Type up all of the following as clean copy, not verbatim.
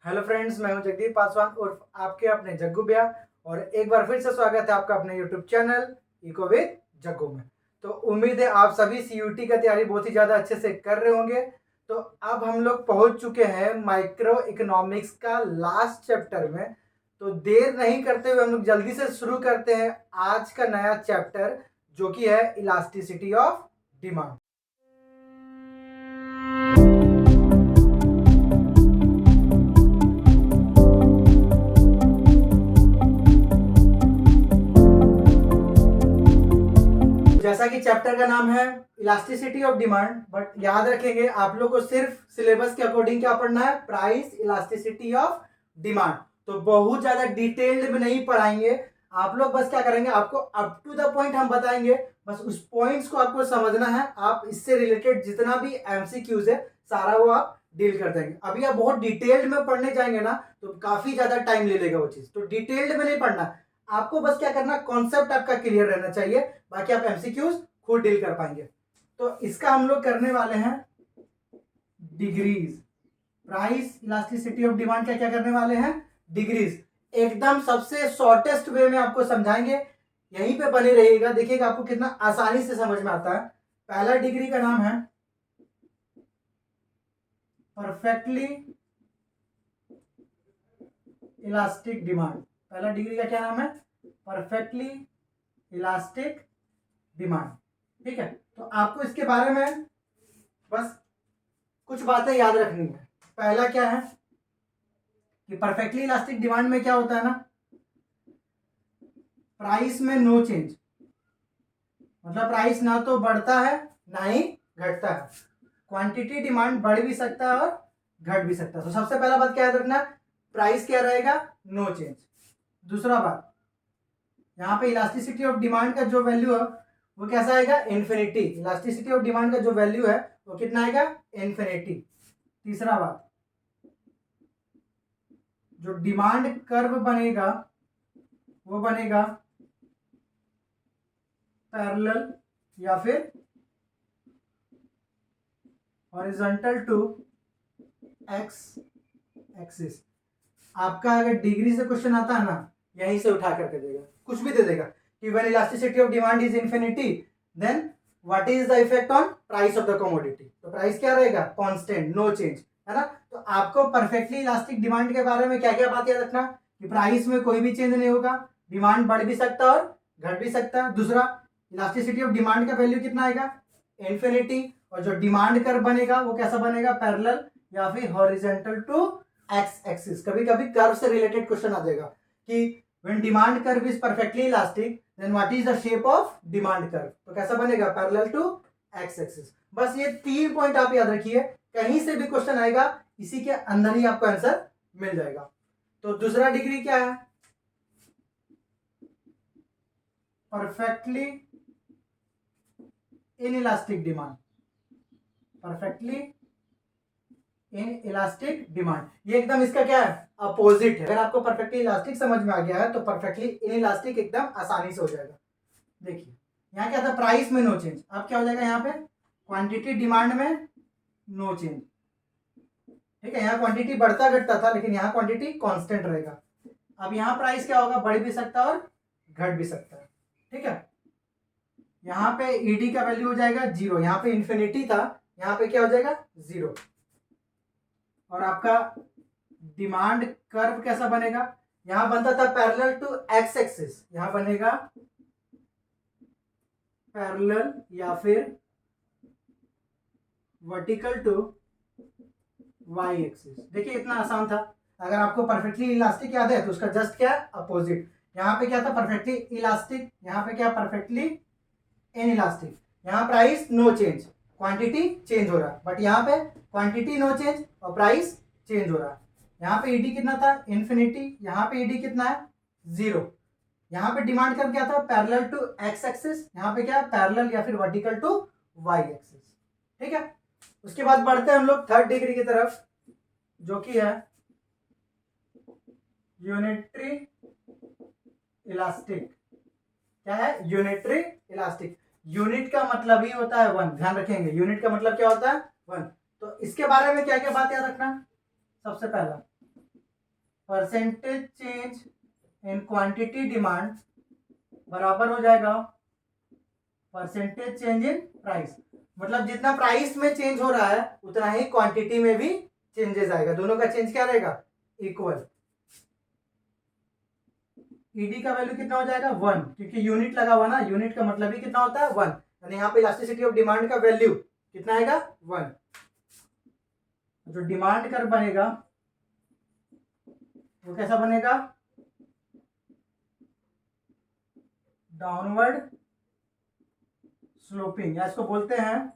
Hello friends, मैं हूं जगदीप पासवान उर्फ आपके अपने जग्गू भैया। और एक बार फिर से स्वागत है आपका अपने YouTube channel Eco with Jaggu में। तो उम्मीद है आप सभी सीयूटी का तैयारी बहुत ही ज़्यादा अच्छे से कर रहे होंगे। तो अब हम लोग पहुंच चुके हैं माइक्रो इकोनॉमिक्स का लास्ट चैप्टर में। तो देर नहीं करते हुए हम लोग जल्दी से शुरू करते हैं आज का नया चैप्टर, जो कि है इलास्टिसिटी ऑफ डिमांड। जैसा कि चैप्टर का नाम है इलास्टिसिटी ऑफ डिमांड, बट याद रखेंगे आप लोग को सिर्फ सिलेबस के अकॉर्डिंग क्या पढ़ना है, प्राइस इलास्टिसिटी ऑफ डिमांड। तो बहुत ज्यादा डिटेल्ड में नहीं पढ़ाएंगे आप लोग, बस क्या करेंगे, आपको अप टू द पॉइंट हम बताएंगे। बस उस पॉइंट्स को आपको समझना है। आप इससे रिलेटेड जितना भी एमसीक्यूज है सारा वो आप डील कर देंगे। अभी आप बहुत डिटेल्ड में पढ़ने जाएंगे ना तो काफी ज्यादा टाइम ले लेगा वो चीज। तो डिटेल्ड में नहीं पढ़ना, आपको बस क्या करना, कॉन्सेप्ट आपका क्लियर रहना चाहिए, बाकी आप एमसीक्यूज खुद डील कर पाएंगे। तो इसका हम लोग करने वाले हैं degrees. Price elasticity of demand का क्या करने वाले हैं, डिग्रीज। एकदम सबसे शॉर्टेस्ट वे में आपको समझाएंगे, यहीं पे बने रहिएगा, देखिएगा आपको कितना आसानी से समझ में आता है। पहला डिग्री का नाम है परफेक्टली इलास्टिक डिमांड। पहला डिग्री का क्या नाम है, परफेक्टली इलास्टिक डिमांड। ठीक है, तो आपको इसके बारे में बस कुछ बातें याद रखनी है। पहला क्या है कि परफेक्टली इलास्टिक डिमांड में क्या होता है ना, प्राइस में नो चेंज, मतलब प्राइस ना तो बढ़ता है ना ही घटता है। क्वांटिटी डिमांड बढ़ भी सकता है और घट भी सकता है। तो सबसे पहला बात क्या याद रखना, प्राइस क्या रहेगा, नो चेंज। दूसरा बात, यहाँ पे इलास्टिसिटी ऑफ डिमांड का जो वैल्यू है वो कैसा आएगा, इन्फिनिटी। इलास्टिसिटी ऑफ डिमांड का जो वैल्यू है वो कितना आएगा, इन्फिनिटी। तीसरा बात, जो डिमांड कर्व बनेगा वो बनेगा पैरेलल या फिर हॉरिजॉन्टल टू एक्स एक्सिस। आपका अगर डिग्री से क्वेश्चन आता है ना, यहीं से उठा करके देगा, कुछ भी दे देगा कि when elasticity of demand is infinity then what is the effect on price of the commodity. तो प्राइस क्या रहेगा, कांस्टेंट, नो चेंज, है ना। तो आपको परफेक्टली इलास्टिक डिमांड के बारे में क्या क्या बात याद रखना कि प्राइस में कोई भी चेंज नहीं होगा, डिमांड बढ़ भी सकता है और घट भी सकता है। दूसरा, इलास्टिसिटी ऑफ डिमांड का वैल्यू कितना आएगा, इन्फिनिटी। और जो डिमांड कर्व बनेगा वो कैसा बनेगा, पैरेलल या फिर हॉरिजॉन्टल टू एक्स एक्सिस। कभी कभी कर्व से रिलेटेड क्वेश्चन आ जाएगा कि when demand curve is perfectly elastic then what is the shape of demand curve. तो कैसा बनेगा, पैरेलल टू एक्स एक्सिस। बस ये 3 पॉइंट आप याद रखिए, कहीं से भी क्वेश्चन आएगा इसी के अंदर ही आपको आंसर मिल जाएगा। तो दूसरा डिग्री क्या है, perfectly in elastic demand. Perfectly in elastic demand, ये एकदम इसका क्या है, अपोजिट है। अगर आपको परफेक्टली इलास्टिक समझ में आ गया है तो परफेक्टली इन इलास्टिक एकदम आसानी से हो जाएगा। देखिए यहाँ क्या था, प्राइस में नो चेंज, अब क्या हो जाएगा यहाँ पे, क्वांटिटी डिमांड में नो चेंज। ठीक है, यहाँ क्वांटिटी बढ़ता घटता था लेकिन यहाँ क्वांटिटी कांस्टेंट रहेगा। अब यहाँ प्राइस क्या होगा, बढ़ भी सकता है और घट भी सकता है। ठीक है, यहाँ पे ईडी का वैल्यू हो जाएगा 0, यहाँ पे इन्फिनिटी था, यहाँ पे क्या हो जाएगा 0। और आपका डिमांड कर्व कैसा बनेगा, यहां बनता था पैरेलल टू एक्स एक्सिस, यहां बनेगा पैरेलल या फिर वर्टिकल टू वाई एक्सिस। देखिए इतना आसान था। अगर आपको परफेक्टली इलास्टिक याद है तो उसका जस्ट क्या, अपोजिट। यहाँ पे क्या था, परफेक्टली इलास्टिक, यहाँ पे क्या, परफेक्टली इन इलास्टिक। यहाँ price no change, quantity change हो रहा है, बट यहाँ पे क्वांटिटी नो चेंज और प्राइस चेंज हो रहा है। यहाँ पे ईडी कितना था, इन्फिनिटी, यहाँ पे ईडी कितना है 0। यहाँ पे डिमांड कर्व क्या था, पैरेलल टू एक्स एक्सिस, यहाँ पे क्या, पैरेलल या फिर वर्टिकल टू वाई एक्सिस। ठीक है, उसके बाद बढ़ते हैं हम लोग थर्ड डिग्री की तरफ, जो कि है यूनिटरी इलास्टिक। क्या है, यूनिटरी इलास्टिक। यूनिट का मतलब ही होता है 1, ध्यान रखेंगे, यूनिट का मतलब क्या होता है 1। तो इसके बारे में क्या क्या बात याद रखना, सबसे पहला percentage change in quantity demand बराबर हो जाएगा परसेंटेज चेंज इन प्राइस। मतलब जितना प्राइस में चेंज हो रहा है उतना ही क्वांटिटी में भी चेंजेस आएगा, दोनों का चेंज क्या रहेगा, इक्वल। ईडी का वैल्यू कितना हो जाएगा 1, क्योंकि यूनिट लगा हुआ ना, यूनिट का मतलब ही कितना होता है 1, यानी यहाँ पे इलास्टिसिटी ऑफ डिमांड का वैल्यू कितना आएगा 1। जो डिमांड कर्व बनेगा वो कैसा बनेगा, डाउनवर्ड स्लोपिंग, या इसको बोलते हैं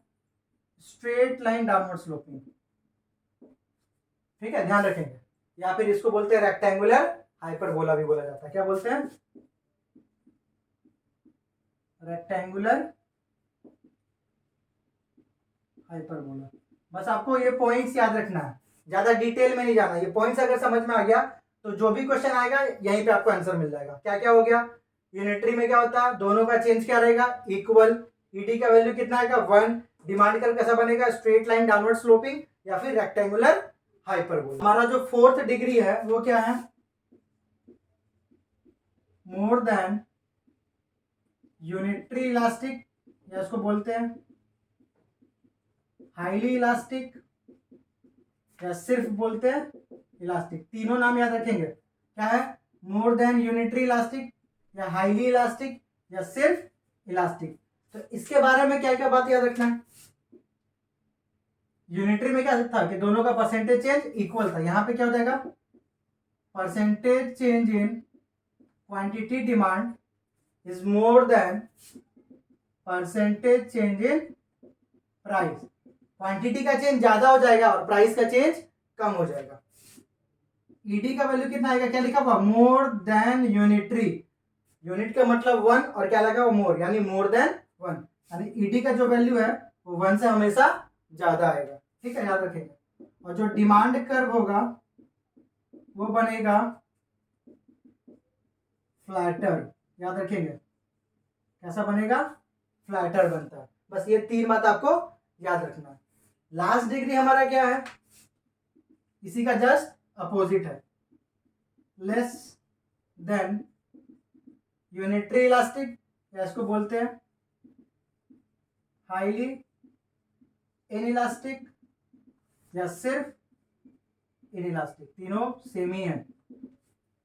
स्ट्रेट लाइन डाउनवर्ड स्लोपिंग। ठीक है, ध्यान रखेंगे। या फिर इसको बोलते हैं रेक्टेंगुलर हाइपरबोला भी बोला जाता है। क्या बोलते हैं, रेक्टेंगुलर हाइपरबोला। बस आपको ये पॉइंट्स याद रखना है, ज्यादा डिटेल में नहीं जाना। ये पॉइंट्स अगर समझ में आ गया तो जो भी क्वेश्चन आएगा यहीं पे आपको आंसर मिल जाएगा। क्या क्या हो गया, यूनिटरी में क्या होता है, दोनों का चेंज क्या रहेगा, इक्वल। ईडी का वैल्यू कितना आएगा 1। डिमांड कर्व कैसा बनेगा, स्ट्रेट लाइन डाउनवर्ड स्लोपिंग या फिर रेक्टेंगुलर हाइपरबोला। हमारा जो 4th डिग्री है वो क्या है, मोर देन यूनिटरी इलास्टिक, या इसको बोलते हैं हाईली इलास्टिक, या सिर्फ बोलते हैं इलास्टिक। तीनों नाम याद रखेंगे। क्या है, मोर देन यूनिटरी इलास्टिक, या हाईली इलास्टिक, या सिर्फ इलास्टिक। तो इसके बारे में क्या क्या बात याद रखना है। यूनिटरी में क्या था कि दोनों का परसेंटेज चेंज इक्वल था। यहां पे क्या हो जाएगा, percentage change in quantity demand is more than percentage change in price. Quantity का चेंज ज्यादा हो जाएगा और प्राइस का चेंज कम हो जाएगा। ईडी का वैल्यू कितना आएगा, क्या लिखा हुआ, मोर देन यूनिटरी। यूनिट का मतलब 1 और क्या लगा हुआ, मोर, यानी मोर देन 1, यानी ईडी का जो वैल्यू है वो 1 से हमेशा ज्यादा आएगा। ठीक है, याद रखेंगे। और जो डिमांड कर्व होगा वो बनेगा फ्लैटर, याद रखेंगे। कैसा बनेगा, फ्लैटर बनता है। बस ये 3 बात आपको याद रखना है। लास्ट डिग्री हमारा क्या है, इसी का जस्ट अपोजिट है, लेस देन यूनिटरी इलास्टिक, या इसको बोलते हैं हाईली इनइलास्टिक, या सिर्फ इनइलास्टिक। तीनों सेम ही है।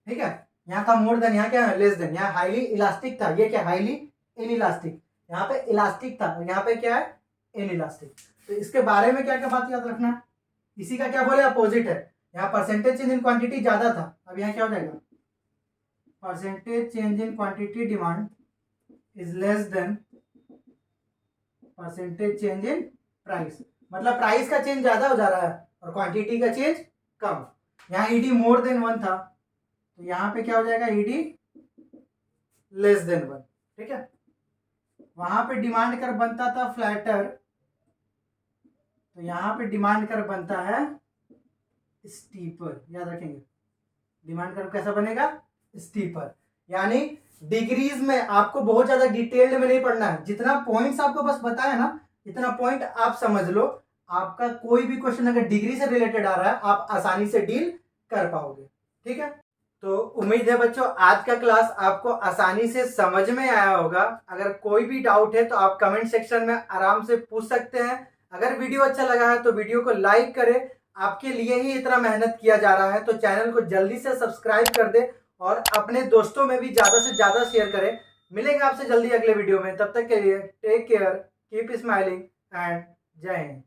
ठीक है, यहाँ का मोर देन, यहाँ क्या है, लेस देन। यहाँ हाईली इलास्टिक था, ये क्या, हाईली इनइलास्टिक। यहाँ पे इलास्टिक था, यहाँ पे क्या है, इनइलास्टिक। तो इसके बारे में क्या क्या बात याद रखना है, इसी का क्या बोले, अपोजिट है। यहाँ परसेंटेज चेंज इन क्वांटिटी ज्यादा था, अब यहाँ क्या हो जाएगा, percentage change in quantity demand is less than percentage change in price. मतलब प्राइस का चेंज ज्यादा हो जा रहा है और क्वांटिटी का चेंज कम। यहाँ ईडी मोर देन 1 था तो यहाँ पे क्या हो जाएगा, ईडी लेस देन 1। ठीक है, वहां पे डिमांड कर्व बनता था फ्लैटर, तो यहाँ पे डिमांड कर्व बनता है स्टीपर। याद रखेंगे, डिमांड कर्व कैसा बनेगा, स्टीपर। यानी डिग्रीज में आपको बहुत ज्यादा डिटेल्ड में नहीं पढ़ना है, जितना पॉइंट्स आपको बस बताया ना इतना पॉइंट आप समझ लो। आपका कोई भी क्वेश्चन अगर डिग्री से रिलेटेड आ रहा है आप आसानी से डील कर पाओगे। ठीक है, तो उम्मीद है बच्चों आज का क्लास आपको आसानी से समझ में आया होगा। अगर कोई भी डाउट है तो आप कमेंट सेक्शन में आराम से पूछ सकते हैं। अगर वीडियो अच्छा लगा है तो वीडियो को लाइक करें, आपके लिए ही इतना मेहनत किया जा रहा है, तो चैनल को जल्दी से सब्सक्राइब कर दे और अपने दोस्तों में भी ज्यादा से ज्यादा शेयर करें। मिलेंगे आपसे जल्दी अगले वीडियो में, तब तक के लिए take care, keep smiling and जय हिंद।